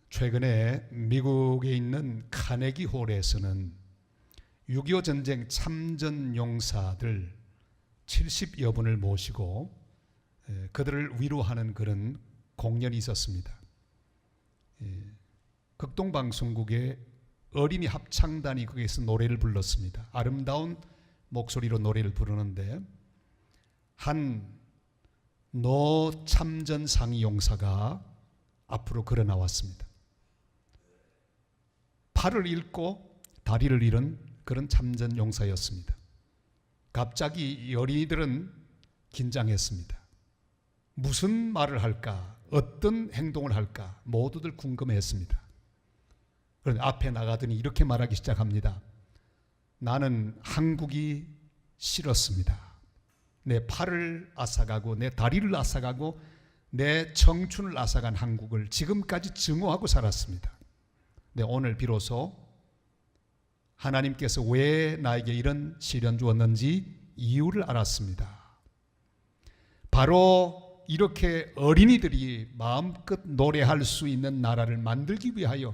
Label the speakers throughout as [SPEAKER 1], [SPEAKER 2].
[SPEAKER 1] 최근에 미국에 있는 카네기 홀에서는 6.25 전쟁 참전 용사들 70여 분을 모시고 그들을 위로하는 그런 공연이 있었습니다. 극동방송국의 어린이 합창단이 거기에서 노래를 불렀습니다. 아름다운 목소리로 노래를 부르는데 한 노참전 상위 용사가 앞으로 걸어 나왔습니다. 팔을 잃고 다리를 잃은 그런 참전 용사였습니다. 갑자기 이 어린이들은 긴장했습니다. 무슨 말을 할까? 어떤 행동을 할까? 모두들 궁금해했습니다. 그런데 앞에 나가더니 이렇게 말하기 시작합니다. 나는 한국이 싫었습니다. 내 팔을 앗아가고 내 다리를 앗아가고 내 청춘을 앗아간 한국을 지금까지 증오하고 살았습니다. 네, 오늘 비로소 하나님께서 왜 나에게 이런 시련 주었는지 이유를 알았습니다. 바로 이렇게 어린이들이 마음껏 노래할 수 있는 나라를 만들기 위하여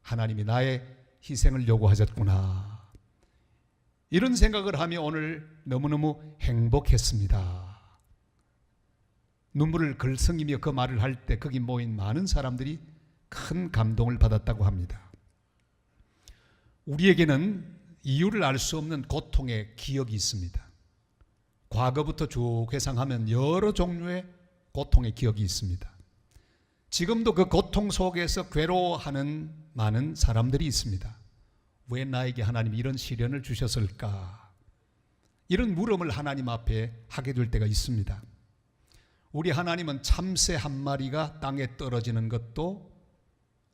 [SPEAKER 1] 하나님이 나의 희생을 요구하셨구나. 이런 생각을 하며 오늘 너무너무 행복했습니다. 눈물을 글썽이며 그 말을 할 때 거기 모인 많은 사람들이 큰 감동을 받았다고 합니다. 우리에게는 이유를 알 수 없는 고통의 기억이 있습니다. 과거부터 쭉 회상하면 여러 종류의 고통의 기억이 있습니다. 지금도 그 고통 속에서 괴로워하는 많은 사람들이 있습니다. 왜 나에게 하나님이 이런 시련을 주셨을까? 이런 물음을 하나님 앞에 하게 될 때가 있습니다. 우리 하나님은 참새 한 마리가 땅에 떨어지는 것도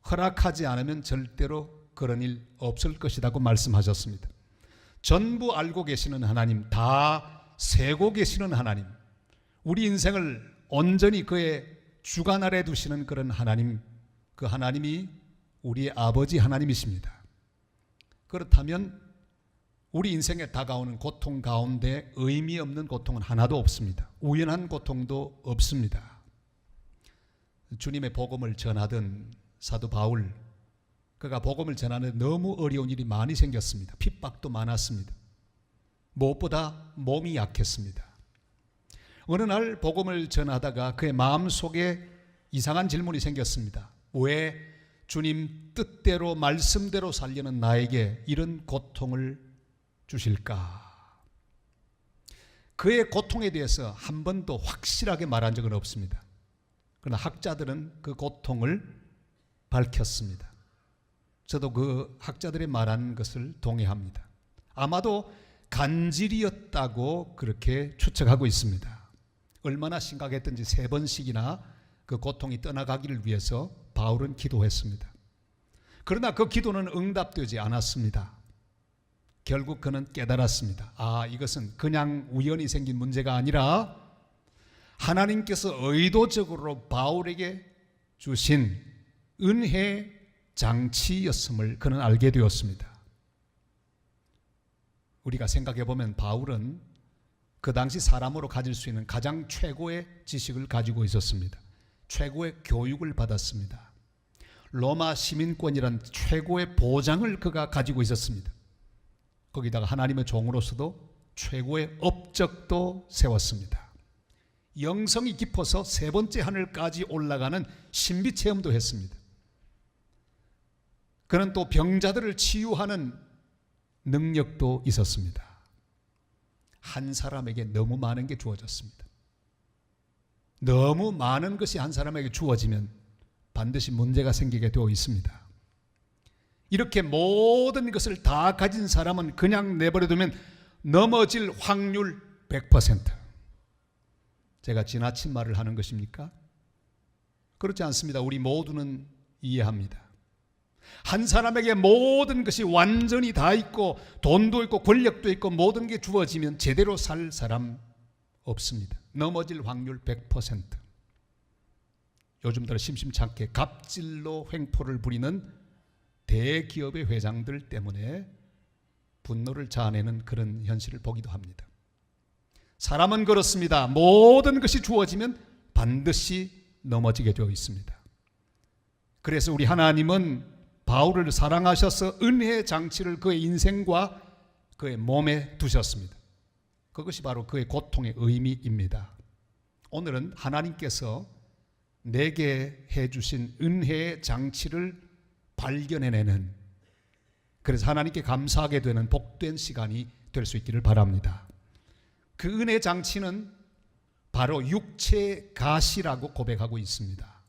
[SPEAKER 1] 허락하지 않으면 절대로 그런 일 없을 것이라고 말씀하셨습니다. 전부 알고 계시는 하나님, 다 세고 계시는 하나님, 우리 인생을 온전히 그의 주관 아래 두시는 그런 하나님, 그 하나님이 우리의 아버지 하나님이십니다. 그렇다면 우리 인생에 다가오는 고통 가운데 의미 없는 고통은 하나도 없습니다. 우연한 고통도 없습니다. 주님의 복음을 전하던 사도 바울, 그가 복음을 전하는데 너무 어려운 일이 많이 생겼습니다. 핍박도 많았습니다. 무엇보다 몸이 약했습니다. 어느 날 복음을 전하다가 그의 마음속에 이상한 질문이 생겼습니다. 왜 주님 뜻대로 말씀대로 살려는 나에게 이런 고통을 주실까? 그의 고통에 대해서 한 번도 확실하게 말한 적은 없습니다. 그러나 학자들은 그 고통을 밝혔습니다. 저도 그 학자들이 말한 것을 동의합니다. 아마도 간질이었다고 그렇게 추측하고 있습니다. 얼마나 심각했던지 3번씩이나 그 고통이 떠나가기를 위해서 바울은 기도했습니다. 그러나 그 기도는 응답되지 않았습니다. 결국 그는 깨달았습니다. 이것은 그냥 우연히 생긴 문제가 아니라 하나님께서 의도적으로 바울에게 주신 은혜 장치였음을 그는 알게 되었습니다. 우리가 생각해 보면 바울은 그 당시 사람으로 가질 수 있는 가장 최고의 지식을 가지고 있었습니다. 최고의 교육을 받았습니다. 로마 시민권이란 최고의 보장을 그가 가지고 있었습니다. 거기다가 하나님의 종으로서도 최고의 업적도 세웠습니다. 영성이 깊어서 3번째 하늘까지 올라가는 신비 체험도 했습니다. 그는 또 병자들을 치유하는 능력도 있었습니다. 한 사람에게 너무 많은 게 주어졌습니다. 너무 많은 것이 한 사람에게 주어지면 반드시 문제가 생기게 되어 있습니다. 이렇게 모든 것을 다 가진 사람은 그냥 내버려두면 넘어질 확률 100%. 제가 지나친 말을 하는 것입니까? 그렇지 않습니다. 우리 모두는 이해합니다. 한 사람에게 모든 것이 완전히 다 있고 돈도 있고 권력도 있고 모든 게 주어지면 제대로 살 사람 없습니다. 넘어질 확률 100%. 요즘 들어 심심찮게 갑질로 횡포를 부리는 대기업의 회장들 때문에 분노를 자아내는 그런 현실을 보기도 합니다. 사람은 그렇습니다. 모든 것이 주어지면 반드시 넘어지게 되어 있습니다. 그래서 우리 하나님은 바울을 사랑하셔서 은혜의 장치를 그의 인생과 그의 몸에 두셨습니다. 그것이 바로 그의 고통의 의미입니다. 오늘은 하나님께서 내게 해주신 은혜의 장치를 발견해내는, 그래서 하나님께 감사하게 되는 복된 시간이 될 수 있기를 바랍니다. 그 은혜 장치는 바로 육체의 가시라고 고백하고 있습니다.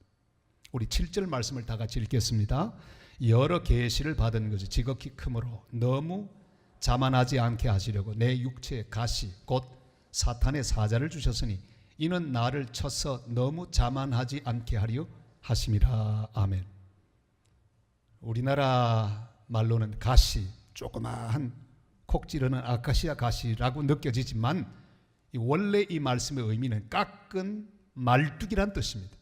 [SPEAKER 1] 우리 7절 말씀을 다 같이 읽겠습니다. 여러 계시를 받은 것이 지극히 크므로 너무 자만하지 않게 하시려고 내 육체의 가시 곧 사탄의 사자를 주셨으니 이는 나를 쳐서 너무 자만하지 않게 하려 하심이라. 아멘. 우리나라 말로는 가시, 조그마한 콕 찌르는 아카시아 가시라고 느껴지지만 원래 이 말씀의 의미는 깎은 말뚝이란 뜻입니다.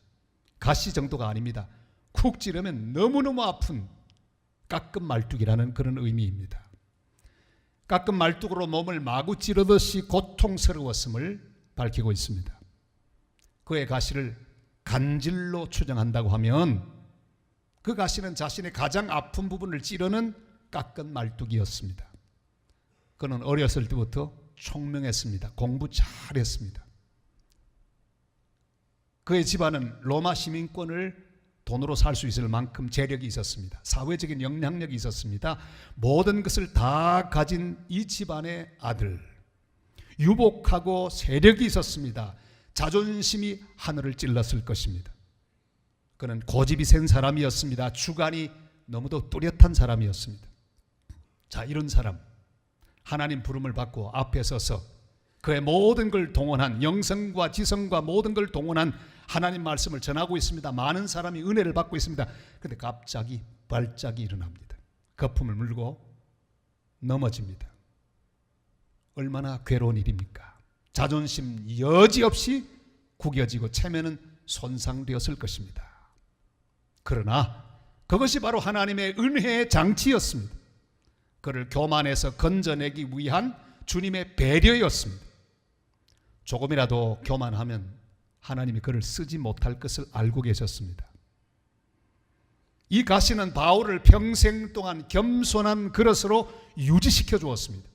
[SPEAKER 1] 가시 정도가 아닙니다. 쿡 찌르면 너무너무 아픈 깎은 말뚝이라는 그런 의미입니다. 깎은 말뚝으로 몸을 마구 찌르듯이 고통스러웠음을 밝히고 있습니다. 그의 가시를 간질로 추정한다고 하면 그 가시는 자신의 가장 아픈 부분을 찌르는 깎은 말뚝이었습니다. 그는 어렸을 때부터 총명했습니다. 공부 잘했습니다. 그의 집안은 로마 시민권을 돈으로 살 수 있을 만큼 재력이 있었습니다. 사회적인 영향력이 있었습니다. 모든 것을 다 가진 이 집안의 아들, 유복하고 세력이 있었습니다. 자존심이 하늘을 찔렀을 것입니다. 그는 고집이 센 사람이었습니다. 주관이 너무도 뚜렷한 사람이었습니다. 자, 이런 사람, 하나님 부름을 받고 앞에 서서 그의 모든 걸 동원한, 영성과 지성과 모든 걸 동원한 하나님 말씀을 전하고 있습니다. 많은 사람이 은혜를 받고 있습니다. 그런데 갑자기 발작이 일어납니다. 거품을 물고 넘어집니다. 얼마나 괴로운 일입니까? 자존심 여지없이 구겨지고 체면은 손상되었을 것입니다. 그러나 그것이 바로 하나님의 은혜의 장치였습니다. 그를 교만에서 건져내기 위한 주님의 배려였습니다. 조금이라도 교만하면 하나님이 그를 쓰지 못할 것을 알고 계셨습니다. 이 가시는 바울을 평생 동안 겸손한 그릇으로 유지시켜 주었습니다.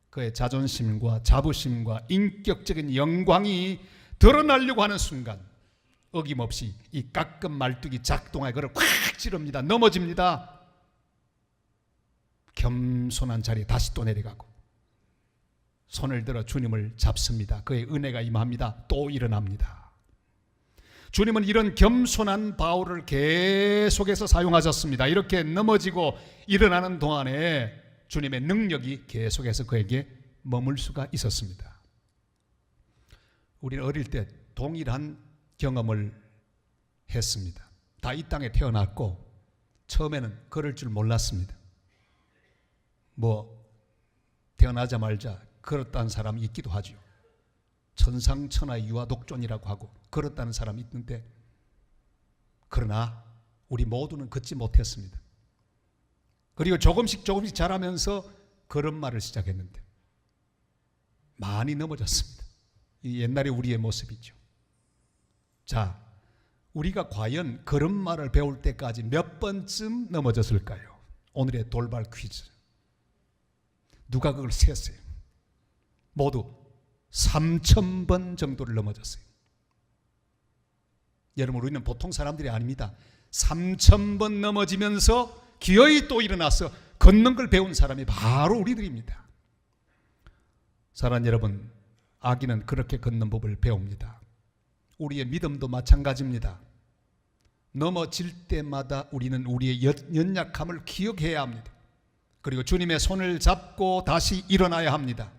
[SPEAKER 1] 그의 자존심과 자부심과 인격적인 영광이 드러나려고 하는 순간 어김없이 이 깎은 말뚝이 작동하여 그를 콱 찌릅니다. 넘어집니다. 겸손한 자리에 다시 또 내려가고 손을 들어 주님을 잡습니다. 그의 은혜가 임합니다. 또 일어납니다. 주님은 이런 겸손한 바울을 계속해서 사용하셨습니다. 이렇게 넘어지고 일어나는 동안에 주님의 능력이 계속해서 그에게 머물 수가 있었습니다. 우리는 어릴 때 동일한 경험을 했습니다. 다 이 땅에 태어났고 처음에는 걸을 줄 몰랐습니다. 태어나자마자 걸었다는 사람이 있기도 하죠. 천상천하의 유아독존이라고 하고 걸었다는 사람이 있는데, 그러나 우리 모두는 걷지 못했습니다. 그리고 조금씩 자라면서 걸음마를 시작했는데 많이 넘어졌습니다. 이 옛날에 우리의 모습이죠. 자, 우리가 과연 걸음마를 배울 때까지 몇 번쯤 넘어졌을까요? 오늘의 돌발 퀴즈. 누가 그걸 셌어요? 모두 3,000번 정도를 넘어졌어요. 여러분, 우리는 보통 사람들이 아닙니다. 3,000번 넘어지면서 기어이 또 일어나서 걷는 걸 배운 사람이 바로 우리들입니다. 사랑하는 여러분, 아기는 그렇게 걷는 법을 배웁니다. 우리의 믿음도 마찬가지입니다. 넘어질 때마다 우리는 우리의 연약함을 기억해야 합니다. 그리고 주님의 손을 잡고 다시 일어나야 합니다.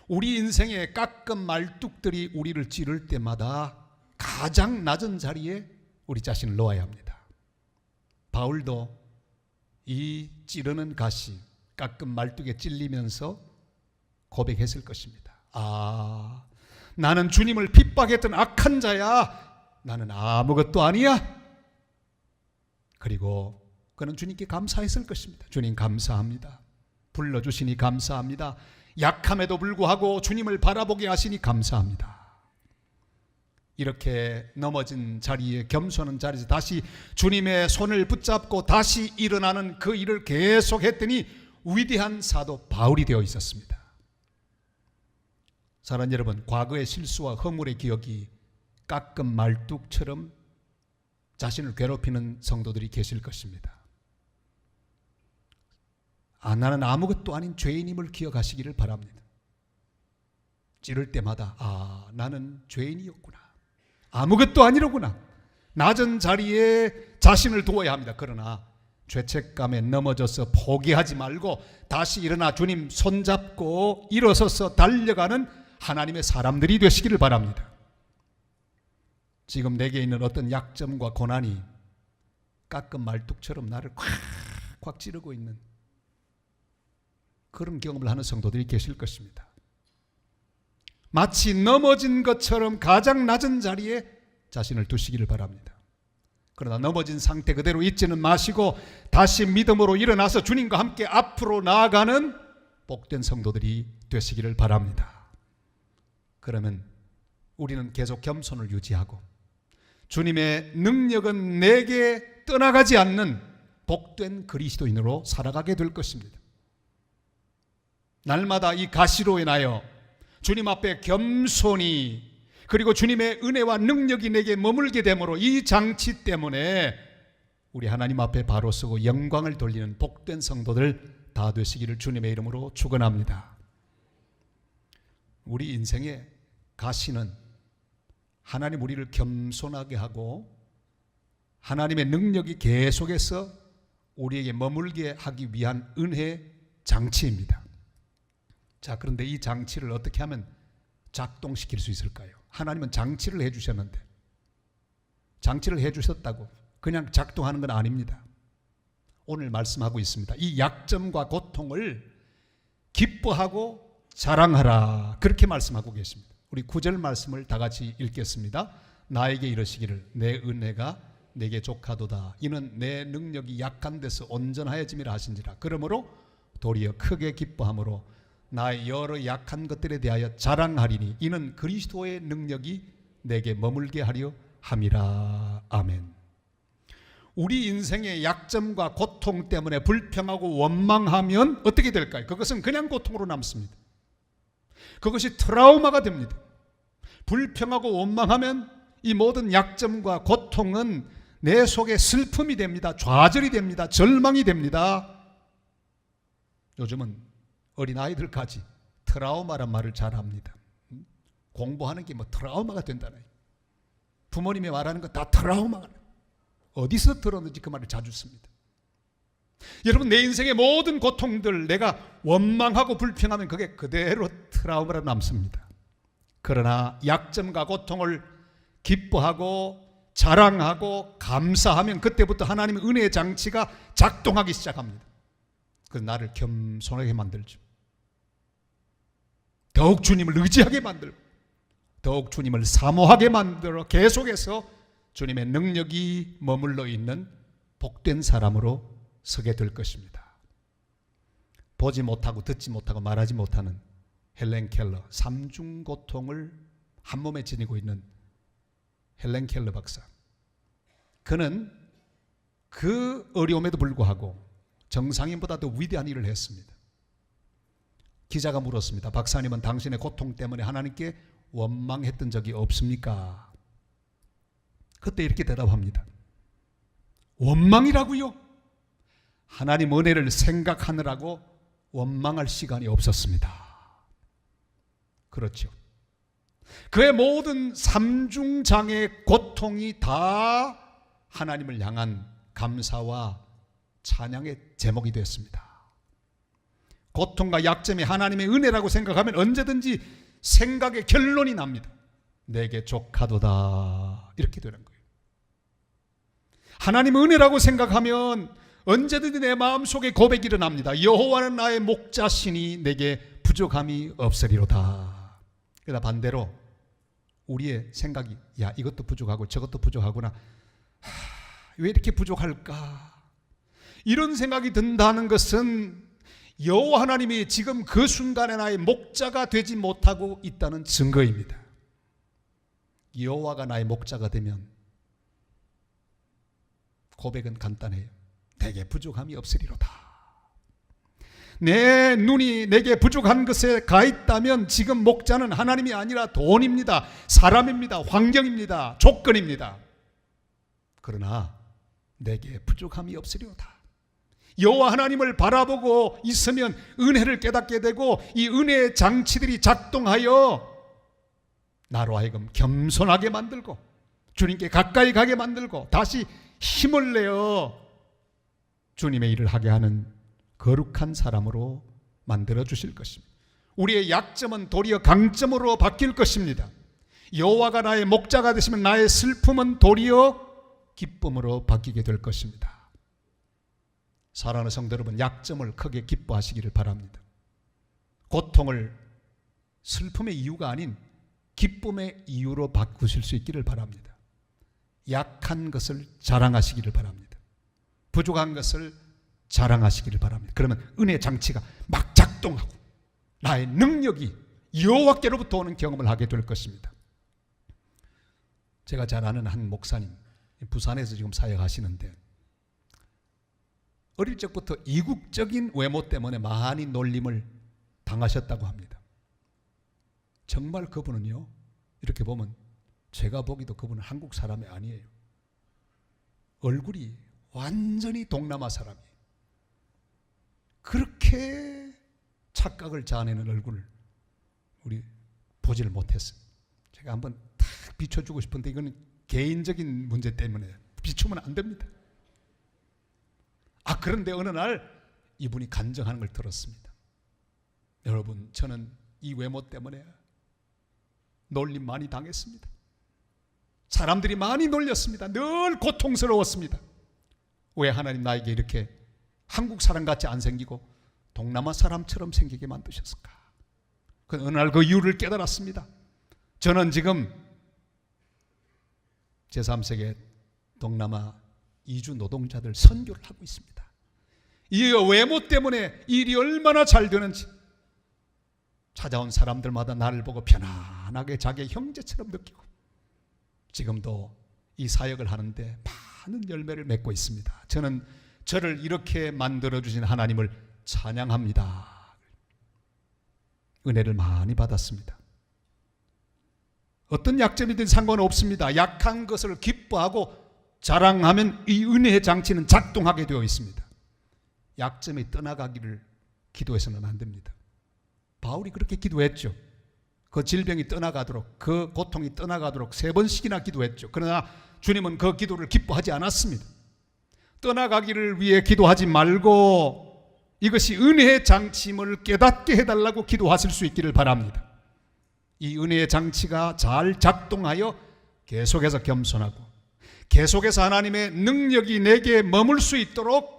[SPEAKER 1] 우리 인생의 깎은 말뚝들이 우리를 찌를 때마다 가장 낮은 자리에 우리 자신을 놓아야 합니다. 바울도 이 찌르는 가시, 깎은 말뚝에 찔리면서 고백했을 것입니다. 나는 주님을 핍박했던 악한 자야. 나는 아무것도 아니야. 그리고 그는 주님께 감사했을 것입니다. 주님 감사합니다. 불러주시니 감사합니다. 약함에도 불구하고 주님을 바라보게 하시니 감사합니다. 이렇게 넘어진 자리에, 겸손한 자리에서 다시 주님의 손을 붙잡고 다시 일어나는 그 일을 계속했더니 위대한 사도 바울이 되어 있었습니다. 사랑하는 여러분, 과거의 실수와 허물의 기억이 가끔 말뚝처럼 자신을 괴롭히는 성도들이 계실 것입니다. 나는 아무것도 아닌 죄인임을 기억하시기를 바랍니다. 찌를 때마다 나는 죄인이었구나, 아무것도 아니로구나, 낮은 자리에 자신을 두어야 합니다. 그러나 죄책감에 넘어져서 포기하지 말고 다시 일어나 주님 손잡고 일어서서 달려가는 하나님의 사람들이 되시기를 바랍니다. 지금 내게 있는 어떤 약점과 고난이 가끔 말뚝처럼 나를 콱콱 찌르고 있는 그런 경험을 하는 성도들이 계실 것입니다. 마치 넘어진 것처럼 가장 낮은 자리에 자신을 두시기를 바랍니다. 그러나 넘어진 상태 그대로 있지는 마시고 다시 믿음으로 일어나서 주님과 함께 앞으로 나아가는 복된 성도들이 되시기를 바랍니다. 그러면 우리는 계속 겸손을 유지하고 주님의 능력은 내게 떠나가지 않는 복된 그리스도인으로 살아가게 될 것입니다. 날마다 이 가시로 인하여 주님 앞에 겸손히, 그리고 주님의 은혜와 능력이 내게 머물게 되므로 이 장치 때문에 우리 하나님 앞에 바로 서고 영광을 돌리는 복된 성도들 다 되시기를 주님의 이름으로 축원합니다. 우리 인생의 가시는 하나님 우리를 겸손하게 하고 하나님의 능력이 계속해서 우리에게 머물게 하기 위한 은혜 장치입니다. 자, 그런데 이 장치를 어떻게 하면 작동시킬 수 있을까요? 하나님은 장치를 해주셨는데, 장치를 해주셨다고 그냥 작동하는 건 아닙니다. 오늘 말씀하고 있습니다. 이 약점과 고통을 기뻐하고 자랑하라, 그렇게 말씀하고 계십니다. 우리 9절 말씀을 다 같이 읽겠습니다. 나에게 이르시기를 내 은혜가 내게 족하도다. 이는 내 능력이 약한 데서 온전하여짐이라 하신지라. 그러므로 도리어 크게 기뻐함으로 나의 여러 약한 것들에 대하여 자랑하리니 이는 그리스도의 능력이 내게 머물게 하려 함이라. 아멘. 우리 인생의 약점과 고통 때문에 불평하고 원망하면 어떻게 될까요? 그것은 그냥 고통으로 남습니다. 그것이 트라우마가 됩니다. 불평하고 원망하면 이 모든 약점과 고통은 내 속에 슬픔이 됩니다. 좌절이 됩니다. 절망이 됩니다. 요즘은 어린아이들까지 트라우마란 말을 잘 합니다. 공부하는 게 뭐 트라우마가 된다는, 부모님이 말하는 건 다 트라우마가, 어디서 들었는지 그 말을 자주 씁니다. 여러분, 내 인생의 모든 고통들 내가 원망하고 불평하면 그게 그대로 트라우마로 남습니다. 그러나 약점과 고통을 기뻐하고 자랑하고 감사하면 그때부터 하나님의 은혜의 장치가 작동하기 시작합니다. 그래서 나를 겸손하게 만들죠. 더욱 주님을 의지하게 만들고 더욱 주님을 사모하게 만들어 계속해서 주님의 능력이 머물러 있는 복된 사람으로 서게 될 것입니다. 보지 못하고 듣지 못하고 말하지 못하는 헬렌 켈러, 삼중 고통을 한 몸에 지니고 있는 헬렌 켈러 박사, 그는 그 어려움에도 불구하고 정상인보다 더 위대한 일을 했습니다. 기자가 물었습니다. 박사님은 당신의 고통 때문에 하나님께 원망했던 적이 없습니까? 그때 이렇게 대답합니다. 원망이라고요? 하나님 은혜를 생각하느라고 원망할 시간이 없었습니다. 그렇죠. 그의 모든 삼중장의 고통이 다 하나님을 향한 감사와 찬양의 제목이 되었습니다. 고통과 약점이 하나님의 은혜라고 생각하면 언제든지 생각의 결론이 납니다. 내게 족하도다, 이렇게 되는 거예요. 하나님의 은혜라고 생각하면 언제든지 내 마음속에 고백이 일어납니다. 여호와는 나의 목자시니 내게 부족함이 없으리로다. 그러나 반대로 우리의 생각이, 야, 이것도 부족하고 저것도 부족하구나, 왜 이렇게 부족할까, 이런 생각이 든다는 것은 여호와 하나님이 지금 그 순간에 나의 목자가 되지 못하고 있다는 증거입니다. 여호와가 나의 목자가 되면 고백은 간단해요. 내게 부족함이 없으리로다. 내 눈이 내게 부족한 것에 가 있다면 지금 목자는 하나님이 아니라 돈입니다. 사람입니다. 환경입니다. 조건입니다. 그러나 내게 부족함이 없으리로다. 여호와 하나님을 바라보고 있으면 은혜를 깨닫게 되고 이 은혜의 장치들이 작동하여 나로 하여금 겸손하게 만들고 주님께 가까이 가게 만들고 다시 힘을 내어 주님의 일을 하게 하는 거룩한 사람으로 만들어 주실 것입니다. 우리의 약점은 도리어 강점으로 바뀔 것입니다. 여호와가 나의 목자가 되시면 나의 슬픔은 도리어 기쁨으로 바뀌게 될 것입니다. 사랑하는 성도 여러분, 약점을 크게 기뻐하시기를 바랍니다. 고통을 슬픔의 이유가 아닌 기쁨의 이유로 바꾸실 수 있기를 바랍니다. 약한 것을 자랑하시기를 바랍니다. 부족한 것을 자랑하시기를 바랍니다. 그러면 은혜의 장치가 막 작동하고 나의 능력이 여호와께로부터 오는 경험을 하게 될 것입니다. 제가 잘 아는 한 목사님, 부산에서 지금 사역하시는데 어릴 적부터 이국적인 외모 때문에 많이 놀림을 당하셨다고 합니다. 정말 그분은요, 이렇게 보면 제가 보기도 그분은 한국 사람이 아니에요. 얼굴이 완전히 동남아 사람이에요. 그렇게 착각을 자아내는 얼굴을 우리 보지를 못했어요. 제가 한번 딱 비춰주고 싶은데 이거는 개인적인 문제 때문에 비추면 안 됩니다. 그런데 어느 날 이분이 간증하는 걸 들었습니다. 여러분, 저는 이 외모 때문에 놀림 많이 당했습니다. 사람들이 많이 놀렸습니다. 늘 고통스러웠습니다. 왜 하나님 나에게 이렇게 한국 사람같이 안 생기고 동남아 사람처럼 생기게 만드셨을까? 어느 날 그 이유를 깨달았습니다. 저는 지금 제3세계 동남아 이주 노동자들 선교를 하고 있습니다. 이 외모 때문에 일이 얼마나 잘 되는지 찾아온 사람들마다 나를 보고 편안하게 자기의 형제처럼 느끼고 지금도 이 사역을 하는데 많은 열매를 맺고 있습니다. 저는 저를 이렇게 만들어주신 하나님을 찬양합니다. 은혜를 많이 받았습니다. 어떤 약점이든 상관없습니다. 약한 것을 기뻐하고 자랑하면 이 은혜의 장치는 작동하게 되어 있습니다. 약점이 떠나가기를 기도해서는 안 됩니다. 바울이 그렇게 기도했죠. 그 질병이 떠나가도록, 그 고통이 떠나가도록 3번씩이나 기도했죠. 그러나 주님은 그 기도를 기뻐하지 않았습니다. 떠나가기를 위해 기도하지 말고 이것이 은혜의 장치임을 깨닫게 해달라고 기도하실 수 있기를 바랍니다. 이 은혜의 장치가 잘 작동하여 계속해서 겸손하고 계속해서 하나님의 능력이 내게 머물 수 있도록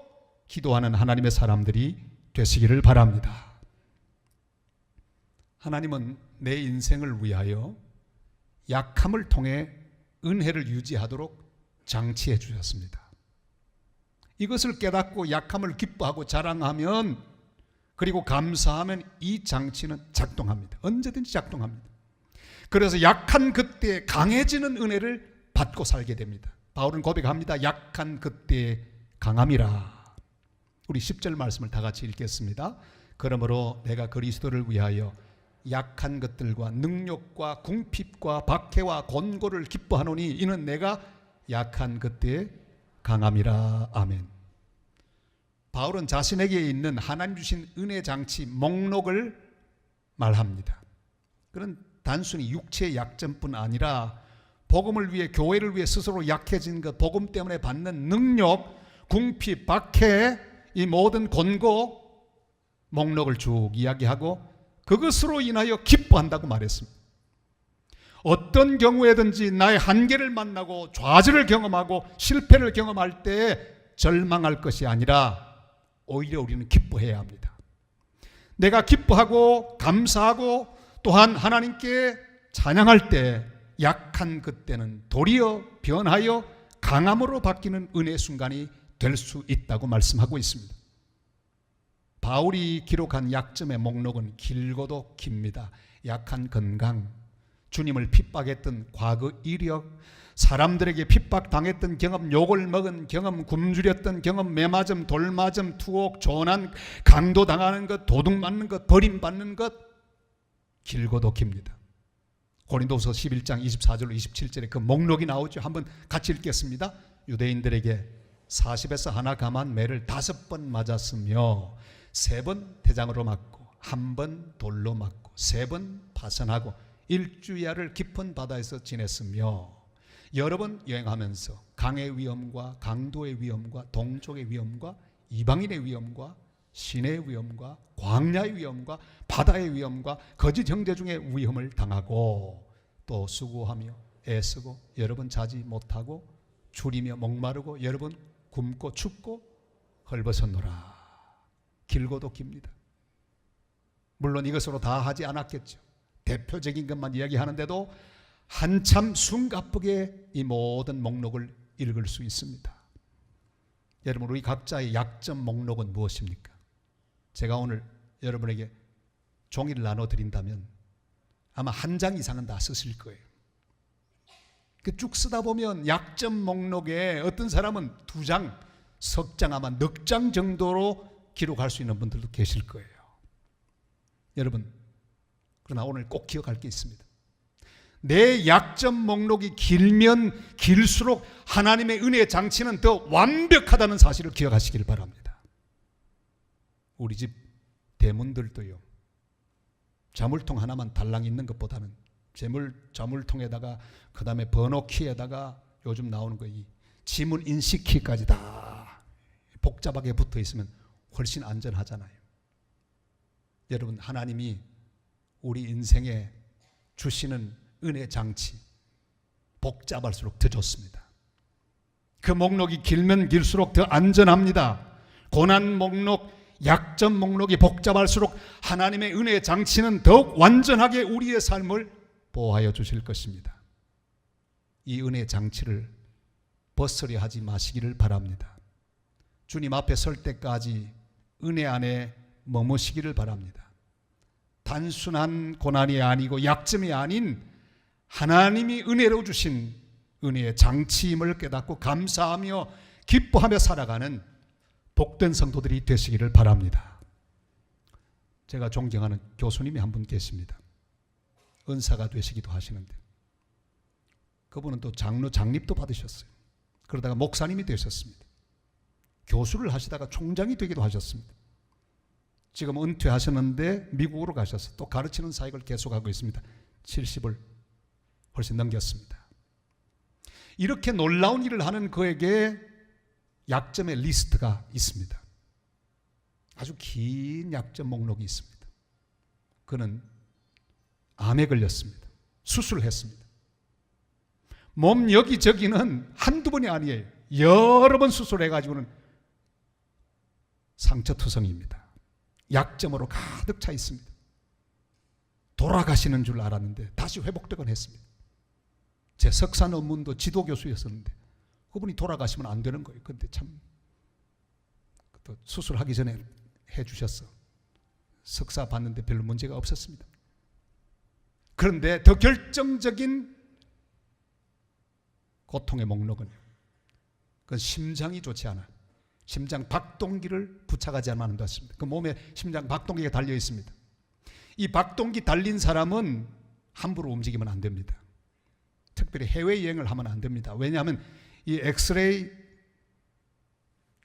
[SPEAKER 1] 기도하는 하나님의 사람들이 되시기를 바랍니다. 하나님은 내 인생을 위하여 약함을 통해 은혜를 유지하도록 장치해 주셨습니다. 이것을 깨닫고 약함을 기뻐하고 자랑하면, 그리고 감사하면 이 장치는 작동합니다. 언제든지 작동합니다. 그래서 약한 그때 강해지는 은혜를 받고 살게 됩니다. 바울은 고백합니다. 약한 그때 강함이라. 우리 10절 말씀을 다 같이 읽겠습니다. 그러므로 내가 그리스도를 위하여 약한 것들과 능력과 궁핍과 박해와 곤고를 기뻐하노니 이는 내가 약한 그때의 강함이라. 아멘. 바울은 자신에게 있는 하나님 주신 은혜 장치 목록을 말합니다. 그런 단순히 육체의 약점뿐 아니라 복음을 위해, 교회를 위해 스스로 약해진 것, 복음 때문에 받는 능력, 궁핍, 박해, 이 모든 곤고 목록을 쭉 이야기하고 그것으로 인하여 기뻐한다고 말했습니다. 어떤 경우에든지 나의 한계를 만나고 좌절을 경험하고 실패를 경험할 때 절망할 것이 아니라 오히려 우리는 기뻐해야 합니다. 내가 기뻐하고 감사하고 또한 하나님께 찬양할 때 약한 그때는 도리어 변하여 강함으로 바뀌는 은혜의 순간이 될 수 있다고 말씀하고 있습니다. 바울이 기록한 약점의 목록은 길고도 깁니다. 약한 건강, 주님을 핍박했던 과거 이력, 사람들에게 핍박당했던 경험, 욕을 먹은 경험, 굶주렸던 경험, 매맞음, 돌맞음, 투옥, 조난, 강도당하는 것, 도둑맞는 것, 버림받는 것, 길고도 깁니다. 고린도서 11장 24절로 27절에 그 목록이 나오죠. 한번 같이 읽겠습니다. 유대인들에게 40에서 하나 감한 매를 5번 맞았으며 3번 대장으로 맞고 1번 돌로 맞고 3번 파선하고 일주야를 깊은 바다에서 지냈으며 여러 번 여행하면서 강의 위험과 강도의 위험과 동족의 위험과 이방인의 위험과 신의 위험과 광야의 위험과 바다의 위험과 거짓 형제 중의 위험을 당하고 또 수고하며 애쓰고 여러 번 자지 못하고 줄이며 목마르고 여러 번 굶고 춥고 헐벗었노라. 길고도 깁니다. 물론 이것으로 다 하지 않았겠죠. 대표적인 것만 이야기하는데도 한참 숨가쁘게 이 모든 목록을 읽을 수 있습니다. 여러분, 우리 각자의 약점 목록은 무엇입니까? 제가 오늘 여러분에게 종이를 나눠드린다면 아마 한 장 이상은 다 쓰실 거예요. 쭉 쓰다 보면 약점 목록에 어떤 사람은 2장, 석 장, 아마 넉 장 정도로 기록할 수 있는 분들도 계실 거예요. 여러분, 그러나 오늘 꼭 기억할 게 있습니다. 내 약점 목록이 길면 길수록 하나님의 은혜의 장치는 더 완벽하다는 사실을 기억하시길 바랍니다. 우리 집 대문들도요, 자물통 하나만 달랑 있는 것보다는 자물통에다가 그 다음에 번호키에다가 요즘 나오는 거 이 지문 인식키까지 다 복잡하게 붙어 있으면 훨씬 안전하잖아요. 여러분, 하나님이 우리 인생에 주시는 은혜 장치 복잡할수록 더 좋습니다. 그 목록이 길면 길수록 더 안전합니다. 고난 목록, 약점 목록이 복잡할수록 하나님의 은혜 장치는 더욱 완전하게 우리의 삶을 보호하여 주실 것입니다. 이 은혜 장치를 벗으려 하지 마시기를 바랍니다. 주님 앞에 설 때까지 은혜 안에 머무시기를 바랍니다. 단순한 고난이 아니고 약점이 아닌 하나님이 은혜로 주신 은혜의 장치임을 깨닫고 감사하며 기뻐하며 살아가는 복된 성도들이 되시기를 바랍니다. 제가 존경하는 교수님이 한 분 계십니다. 은사가 되시기도 하시는데 그분은 또 장로 장립도 받으셨어요. 그러다가 목사님이 되셨습니다. 교수를 하시다가 총장이 되기도 하셨습니다. 지금 은퇴하셨는데 미국으로 가셔서 또 가르치는 사역을 계속하고 있습니다. 70을 훨씬 넘겼습니다. 이렇게 놀라운 일을 하는 그에게 약점의 리스트가 있습니다. 아주 긴 약점 목록이 있습니다. 그는 암에 걸렸습니다. 수술을 했습니다. 몸 여기저기는 한두 번이 아니에요. 여러 번 수술해가지고는 상처투성입니다. 약점으로 가득 차 있습니다. 돌아가시는 줄 알았는데 다시 회복되곤 했습니다. 제 석사 논문도 지도교수였었는데 그분이 돌아가시면 안 되는 거예요. 근데 참 또 수술하기 전에 해주셨어. 석사 받는데 별로 문제가 없었습니다. 그런데 더 결정적인 고통의 목록은 그 심장이 좋지 않아요. 심장 박동기를 부착하지 않는 것입니다. 그 몸에 심장 박동기가 달려 있습니다. 이 박동기 달린 사람은 함부로 움직이면 안 됩니다. 특별히 해외여행을 하면 안 됩니다. 왜냐하면 이 엑스레이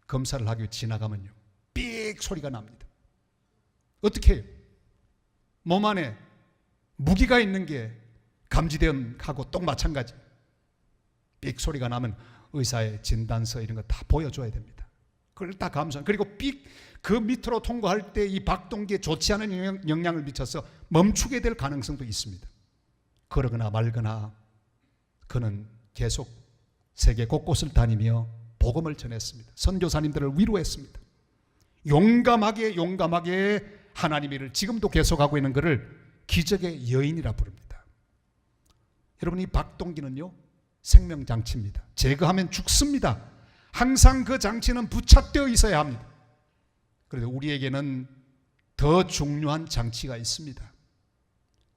[SPEAKER 1] 검사를 하기 위해 지나가면요, 삑 소리가 납니다. 어떻게 해요? 몸 안에 무기가 있는 게 감지된 하고 똑 마찬가지. 삑 소리가 나면 의사의 진단서 이런 거 다 보여줘야 됩니다. 그걸 다 감수한. 그리고 삑 그 밑으로 통과할 때 이 박동기에 좋지 않은 영향을 미쳐서 멈추게 될 가능성도 있습니다. 그러거나 말거나 그는 계속 세계 곳곳을 다니며 복음을 전했습니다. 선교사님들을 위로했습니다. 용감하게 하나님의 일을 지금도 계속하고 있는 것을 기적의 여인이라 부릅니다. 여러분, 이 박동기는요, 생명장치입니다. 제거하면 죽습니다. 항상 그 장치는 부착되어 있어야 합니다. 그런데 우리에게는 더 중요한 장치가 있습니다.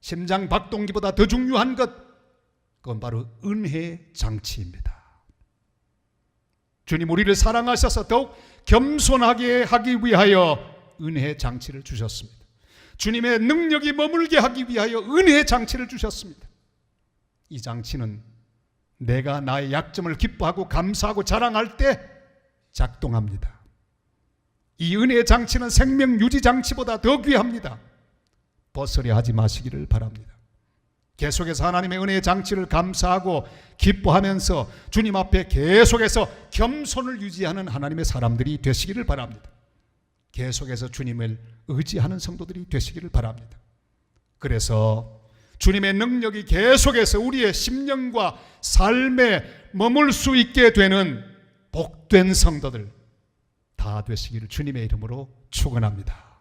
[SPEAKER 1] 심장 박동기보다 더 중요한 것, 그건 바로 은혜 장치입니다. 주님 우리를 사랑하셔서 더욱 겸손하게 하기 위하여 은혜 장치를 주셨습니다. 주님의 능력이 머물게 하기 위하여 은혜 장치를 주셨습니다. 이 장치는 내가 나의 약점을 기뻐하고 감사하고 자랑할 때 작동합니다. 이 은혜 장치는 생명 유지 장치보다 더 귀합니다. 벗으려 하지 마시기를 바랍니다. 계속해서 하나님의 은혜 장치를 감사하고 기뻐하면서 주님 앞에 계속해서 겸손을 유지하는 하나님의 사람들이 되시기를 바랍니다. 계속해서 주님을 의지하는 성도들이 되시기를 바랍니다. 그래서 주님의 능력이 계속해서 우리의 심령과 삶에 머물 수 있게 되는 복된 성도들 다 되시기를 주님의 이름으로 축원합니다.